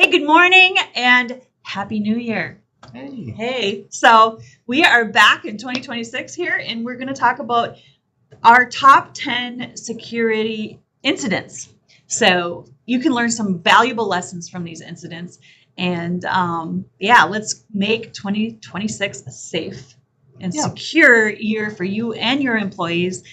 Hey, good morning and Happy New Year. Hey. Hey, so we are back in 2026 here, and we're going to talk about our top 10 security incidents. So you can learn some valuable lessons from these incidents. And let's make 2026 a safe and secure year for you and your employees.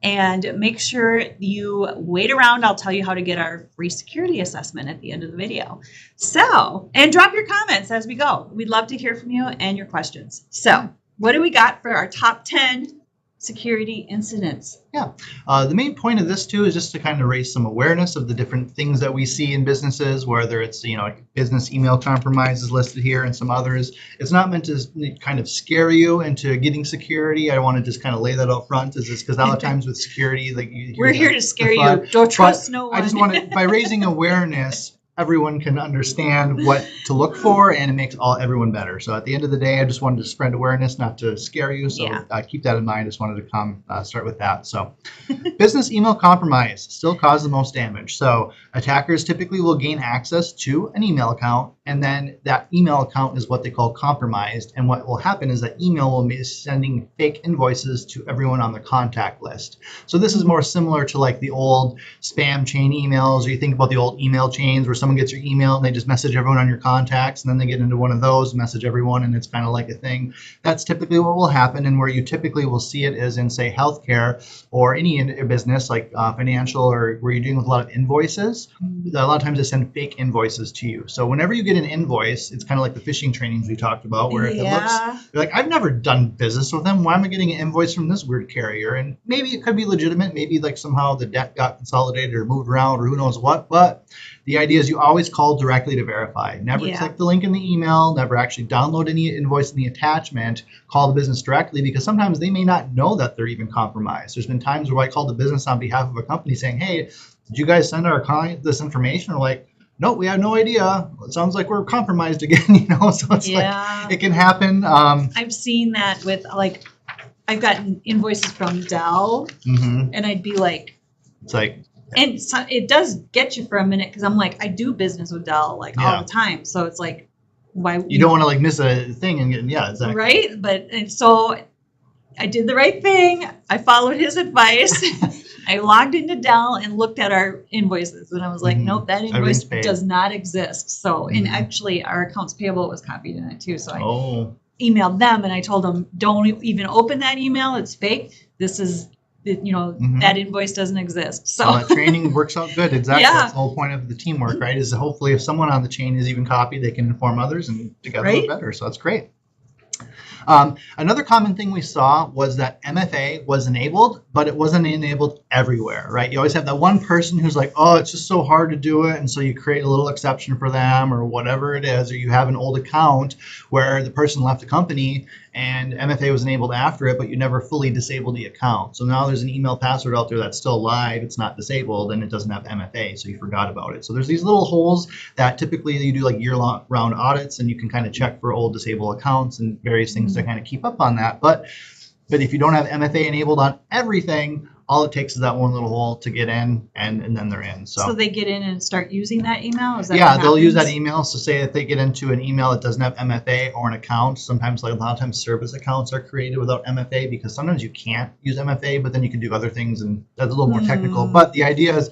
And make sure you wait around. I'll tell you how to get our free security assessment at the end of the video. So, and drop your comments as we go. We'd love to hear from you and your questions. So, what do we got for our top 10 security incidents? The main point of this too is just to kind of raise some awareness of the different things that we see in businesses, whether it's, business email compromise is listed here and some others. It's not meant to kind of scare you into getting security. I want to just kind of lay that out front, is this because a lot of times with security, like we're here to scare you. Don't trust no one. I just want to, by raising awareness, everyone can understand what to look for, and it makes everyone better. So at the end of the day, I just wanted to spread awareness, not to scare you. So keep that in mind. I just wanted to start with that. So business email compromise still causes the most damage. So attackers typically will gain access to an email account, and then that email account is what they call compromised. And what will happen is that email will be sending fake invoices to everyone on the contact list. So this is more similar to like the old spam chain emails, or you think about the old email chains where someone gets your email and they just message everyone on your contacts, and then they get into one of those, message everyone, and it's kind of like a thing. That's typically what will happen, and where you typically will see it is in, say, healthcare or any business like financial, or where you're dealing with a lot of invoices. A lot of times they send fake invoices to you. So whenever you get an invoice, it's kind of like the phishing trainings we talked about, where if it looks, you're like, I've never done business with them. Why am I getting an invoice from this weird carrier? And maybe it could be legitimate. Maybe like somehow the debt got consolidated or moved around, or who knows what. But the idea is you always call directly to verify. Never click the link in the email, never actually download any invoice in the attachment, call the business directly, because sometimes they may not know that they're even compromised. There's been times where I called the business on behalf of a company saying, hey, did you guys send our client this information? Or like, no, we have no idea. It sounds like we're compromised again, So it's like, it can happen. I've seen that with I've gotten invoices from Dell, and I'd be like, it's like, and so it does get you for a minute, because I'm like, I do business with Dell all the time. So it's like, why? You don't want to miss a thing and get, exactly. Right. And so I did the right thing. I followed his advice. I logged into Dell and looked at our invoices, and I was like, nope, that invoice does not exist. So, and actually our accounts payable was copied in it too. So I emailed them and I told them, don't even open that email. It's fake. This is, that invoice doesn't exist. So that training works out good. Exactly. That's the whole point of the teamwork, right? Is hopefully if someone on the chain is even copied, they can inform others, and together we're better. So that's great. Another common thing we saw was that MFA was enabled, but it wasn't enabled everywhere, right? You always have that one person who's like, oh, it's just so hard to do it. And so you create a little exception for them, or whatever it is, or you have an old account where the person left the company and MFA was enabled after it, but you never fully disabled the account. So now there's an email password out there that's still live. It's not disabled, and it doesn't have MFA, so you forgot about it. So there's these little holes that typically you do like year-round audits, and you can kind of check for old disabled accounts and various things to kind of keep up on that. But if you don't have MFA enabled on everything, all it takes is that one little hole to get in, and then they're in. So they get in and start using that email? Is that they'll use that email. So say if they get into an email that doesn't have MFA or an account, sometimes, like a lot of times, service accounts are created without MFA, because sometimes you can't use MFA, but then you can do other things, and that's a little more technical. But the idea is,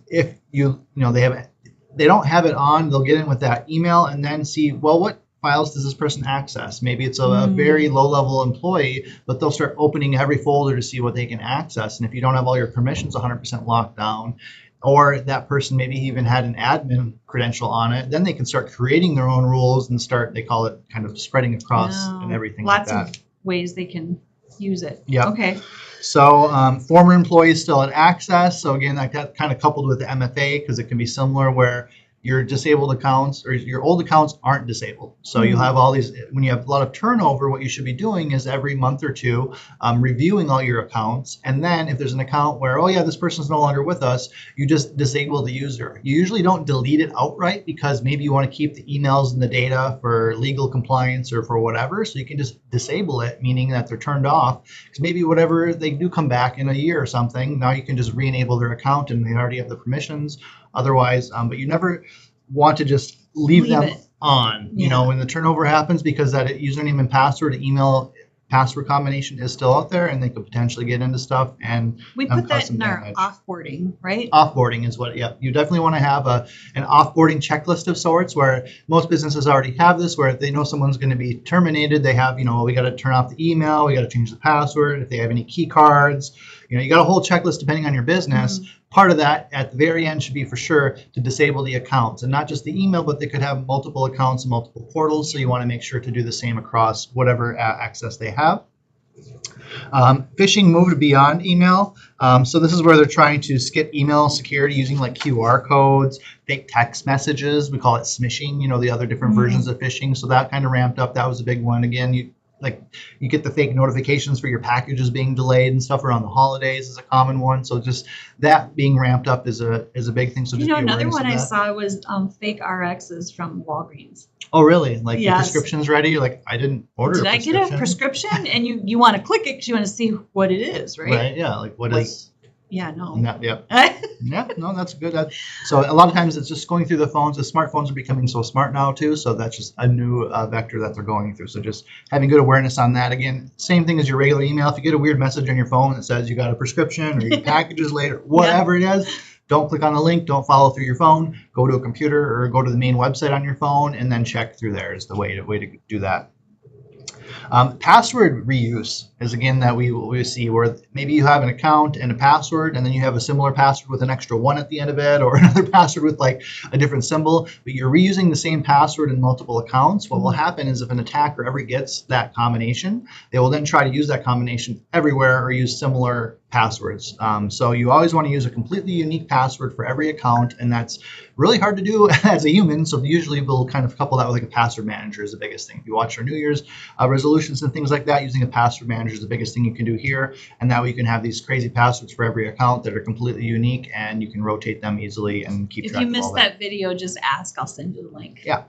if they don't have it on, they'll get in with that email and then see, well, what files does this person access? Maybe it's a very low-level employee, but they'll start opening every folder to see what they can access. And if you don't have all your permissions 100% locked down, or that person maybe even had an admin credential on it, then they can start creating their own rules and they call it kind of spreading across and everything like that. Lots of ways they can use it. Yeah. Okay. So former employees still had access. So again, that got kind of coupled with the MFA, because it can be similar where your disabled accounts or your old accounts aren't disabled. So you'll have all these, when you have a lot of turnover, what you should be doing is every month or two, reviewing all your accounts. And then if there's an account where, oh yeah, this person's no longer with us, you just disable the user. You usually don't delete it outright, because maybe you want to keep the emails and the data for legal compliance or for whatever. So you can just disable it, meaning that they're turned off, because maybe whatever they do come back in a year or something, now you can just re-enable their account and they already have the permissions otherwise. But you never want to just leave them it on, you know, when the turnover happens, because that username and password, email password combination is still out there, and they could potentially get into stuff and we put cause that some in our damage. offboarding, right? Offboarding is what, yeah. You definitely want to have an offboarding checklist of sorts, where most businesses already have this, where if they know someone's going to be terminated, they have, you know, we got to turn off the email, we got to change the password, if they have any key cards, you know, you got a whole checklist depending on your business. Part of that at the very end should be for sure to disable the accounts, and not just the email, but they could have multiple accounts and multiple portals. So you want to make sure to do the same across whatever access they have. Phishing moved beyond email. So this is where they're trying to skip email security using like QR codes, fake text messages. We call it smishing, you know, the other different versions of phishing. So that kind of ramped up. That was a big one. Again, you get the fake notifications for your packages being delayed and stuff around the holidays is a common one. So just that being ramped up is a big thing. So just Another one I saw was fake RXs from Walgreens. Oh, really? Like the prescription's ready? You're like, I didn't order Did I get a prescription? And you want to click it because you want to see what it is, right? Right, yeah. Like what is... Yeah, no. Yep. Yeah, no, that's good. So a lot of times it's just going through the phones. The smartphones are becoming so smart now too. So that's just a new vector that they're going through. So just having good awareness on that. Again, same thing as your regular email. If you get a weird message on your phone that says you got a prescription or your package is late or whatever it is, don't click on the link. Don't follow through your phone. Go to a computer or go to the main website on your phone and then check through there is the way to do that. Password reuse is again that we see where maybe you have an account and a password, and then you have a similar password with an extra one at the end of it, or another password with like a different symbol, but you're reusing the same password in multiple accounts. What will happen is if an attacker ever gets that combination, they will then try to use that combination everywhere or use similar passwords. So you always want to use a completely unique password for every account, and that's really hard to do as a human. So usually we'll kind of couple that with like a password manager is the biggest thing. If you watch our New Year's resolutions and things like that, using a password manager is the biggest thing you can do here. And that way you can have these crazy passwords for every account that are completely unique, and you can rotate them easily and keep track of all that. If you missed that video, just ask. I'll send you the link. Yeah.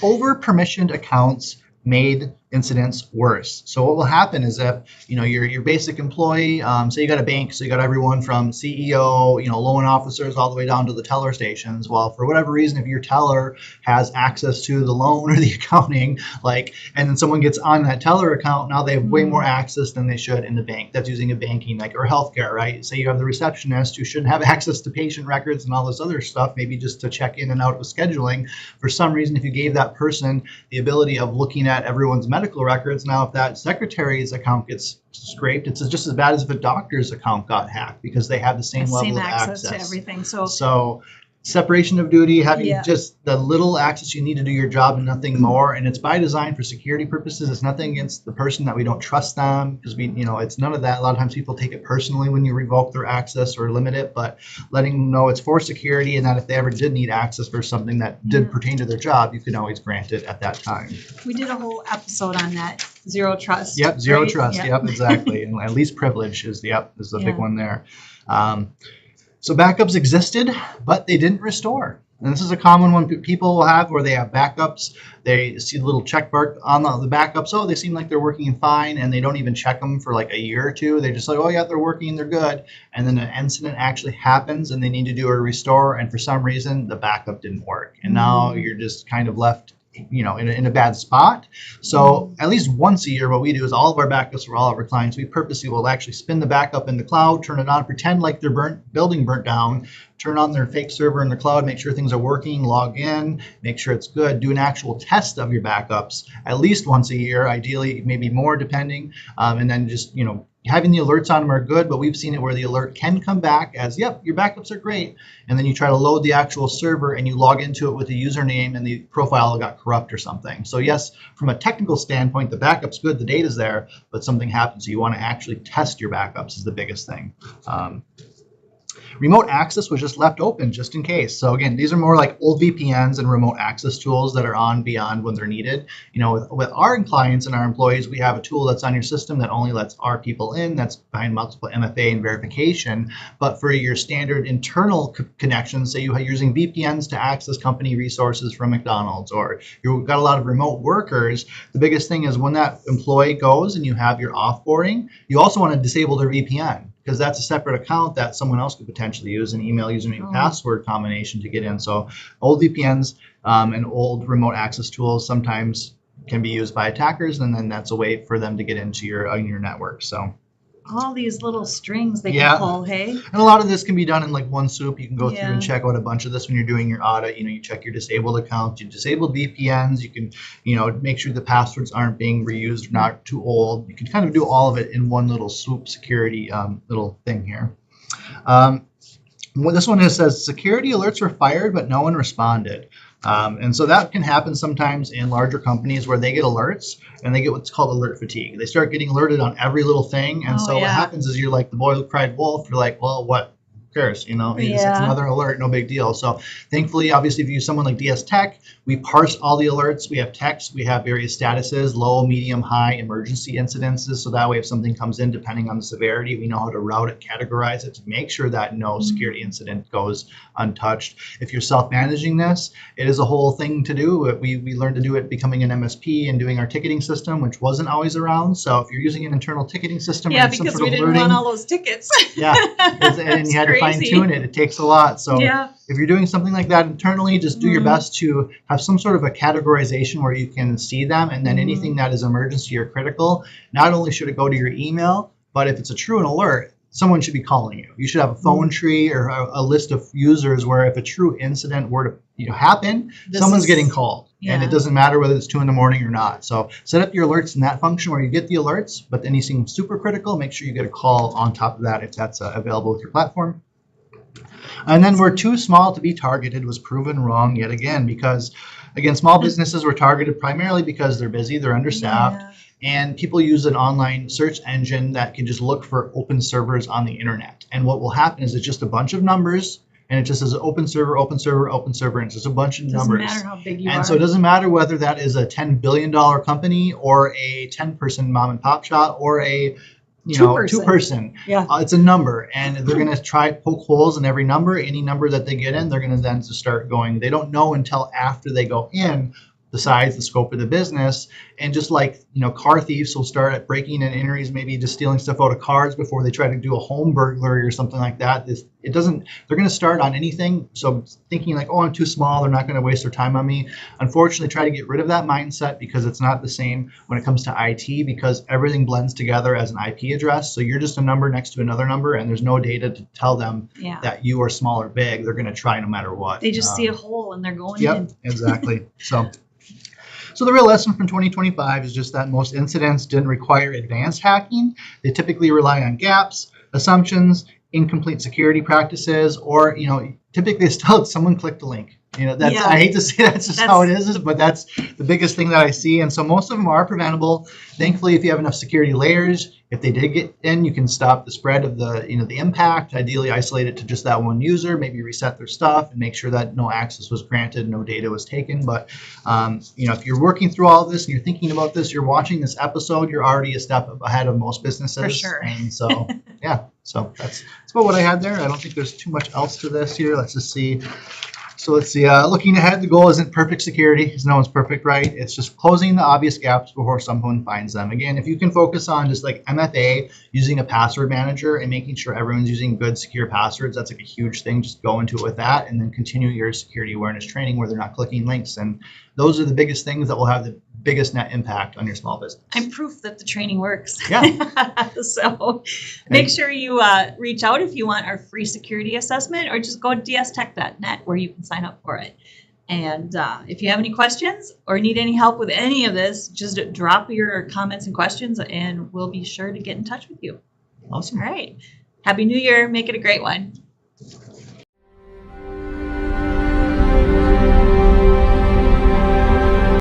Over permissioned accounts made incidents worse. So what will happen is if your basic employee, say you got a bank, so you got everyone from CEO, loan officers, all the way down to the teller stations. Well, for whatever reason, if your teller has access to the loan or the accounting, and then someone gets on that teller account, now they have way more access than they should in the bank. That's using a banking, or healthcare, right? Say you have the receptionist who shouldn't have access to patient records and all this other stuff, maybe just to check in and out with scheduling. For some reason, if you gave that person the ability of looking at everyone's medical records, now if that secretary's account gets scraped, it's just as bad as if a doctor's account got hacked, because they have the same level of access to everything. So separation of duty, having just the little access you need to do your job and nothing more. And it's by design for security purposes. It's nothing against the person that we don't trust them, because it's none of that. A lot of times people take it personally when you revoke their access or limit it, but letting them know it's for security, and that if they ever did need access for something that did pertain to their job, you can always grant it at that time. We did a whole episode on that. Zero trust. Yep, zero trust. Yep, exactly. And at least privilege is the big one there. So backups existed, but they didn't restore. And this is a common one people will have, where they have backups. They see the little check mark on the backups. Oh, they seem like they're working fine, and they don't even check them for a year or two. They just oh yeah, they're working, they're good. And then an incident actually happens, and they need to do a restore, and for some reason the backup didn't work, and now you're just kind of left in a bad spot. So at least once a year, what we do is all of our backups for all of our clients, we purposely will actually spin the backup in the cloud, turn it on, pretend like their building burnt down, turn on their fake server in the cloud, make sure things are working, log in, make sure it's good, do an actual test of your backups at least once a year, ideally maybe more depending, and then just having the alerts on them are good, but we've seen it where the alert can come back as, yep, your backups are great. And then you try to load the actual server and you log into it with a username and the profile got corrupt or something. So yes, from a technical standpoint, the backup's good, the data's there, but something happens. So you want to actually test your backups is the biggest thing. Remote access was just left open just in case. So again, these are more like old VPNs and remote access tools that are on beyond when they're needed. With our clients and our employees, we have a tool that's on your system that only lets our people in, that's behind multiple MFA and verification. But for your standard internal connections, say you're using VPNs to access company resources from McDonald's, or you've got a lot of remote workers, the biggest thing is when that employee goes and you have your offboarding, you also want to disable their VPN. because that's a separate account that someone else could potentially use, an email username password combination to get in. So old VPNs and old remote access tools sometimes can be used by attackers, and then that's a way for them to get into your network. So all these little strings they can pull, hey? And a lot of this can be done in like one swoop. You can go through Yeah. and check out a bunch of this when you're doing your audit. You check your disabled accounts, you disabled VPNs. You can, make sure the passwords aren't being reused, not too old. You can kind of do all of it in one little swoop security little thing here. This one says security alerts were fired, but no one responded. And so that can happen sometimes in larger companies where they get alerts and they get what's called alert fatigue. They start getting alerted on every little thing. And what happens is you're like the boy who cried wolf. You're like, well, what cares? It's another alert, no big deal. So thankfully, obviously, if you use someone like DS Tech, we parse all the alerts. We have text, we have various statuses, low, medium, high, emergency incidences. So that way, if something comes in, depending on the severity, we know how to route it, categorize it to make sure that no security incident goes untouched. If you're self-managing this, it is a whole thing to do. We learned to do it becoming an MSP and doing our ticketing system, which wasn't always around. So if you're using an internal ticketing system, yeah, or some because sort we of didn't alerting, want all those tickets. and you had to fine tune it. It takes a lot. So if you're doing something like that internally, just do your best to have some sort of a categorization where you can see them, and then anything that is emergency or critical, not only should it go to your email, but if it's a true alert, someone should be calling you. You should have a phone tree or a list of users where if a true incident were to happen, someone's getting called. And it doesn't matter whether it's 2 a.m. or not. So set up your alerts in that function where you get the alerts, but anything super critical, make sure you get a call on top of that if that's available with your platform. And then we're too small to be targeted was proven wrong yet again, because again, small businesses were targeted primarily because they're busy, they're understaffed, and people use an online search engine that can just look for open servers on the internet. And what will happen is it's just a bunch of numbers, and it just says open server, open server, open server, and it's just a bunch of numbers. Doesn't matter how big you are. And so it doesn't matter whether that is a $10 billion company or a 10-person mom and pop shop or a two-person. It's a number, and they're going to try poke holes in every number. Any number that they get in, they're going to then just start going. They don't know until after they go in the size, the scope of the business. And just like, car thieves will start at breaking and entries, maybe just stealing stuff out of cars before they try to do a home burglary or something like that. They're going to start on anything. So thinking like, oh, I'm too small, they're not going to waste their time on me. Unfortunately, try to get rid of that mindset, because it's not the same when it comes to IT, because everything blends together as an IP address. So you're just a number next to another number, and there's no data to tell them that you are small or big. They're going to try no matter what. They just see a hole and they're going in. Yep, exactly. So the real lesson from 2025 is just that most incidents didn't require advanced hacking. They typically rely on gaps, assumptions, incomplete security practices, or, typically still someone clicked a link. I hate to say that's just how it is, but that's the biggest thing that I see. And so most of them are preventable. Thankfully, if you have enough security layers, if they did get in, you can stop the spread of the impact. Ideally, isolate it to just that one user, maybe reset their stuff and make sure that no access was granted, no data was taken. But, if you're working through all of this and you're thinking about this, you're watching this episode, you're already a step ahead of most businesses. For sure. And so, so that's about what I had there. I don't think there's too much else to this here. Let's just see. So let's see, looking ahead, the goal isn't perfect security, because no one's perfect, right? It's just closing the obvious gaps before someone finds them. Again, if you can focus on just like MFA, using a password manager and making sure everyone's using good, secure passwords, that's like a huge thing. Just go into it with that, and then continue your security awareness training where they're not clicking links. And those are the biggest things that will have the biggest net impact on your small business. I'm proof that the training works. Yeah. So make sure you reach out if you want our free security assessment, or just go to dstech.net where you can sign up for it. And if you have any questions or need any help with any of this, just drop your comments and questions, and we'll be sure to get in touch with you. Awesome. All right. Happy New Year. Make it a great one.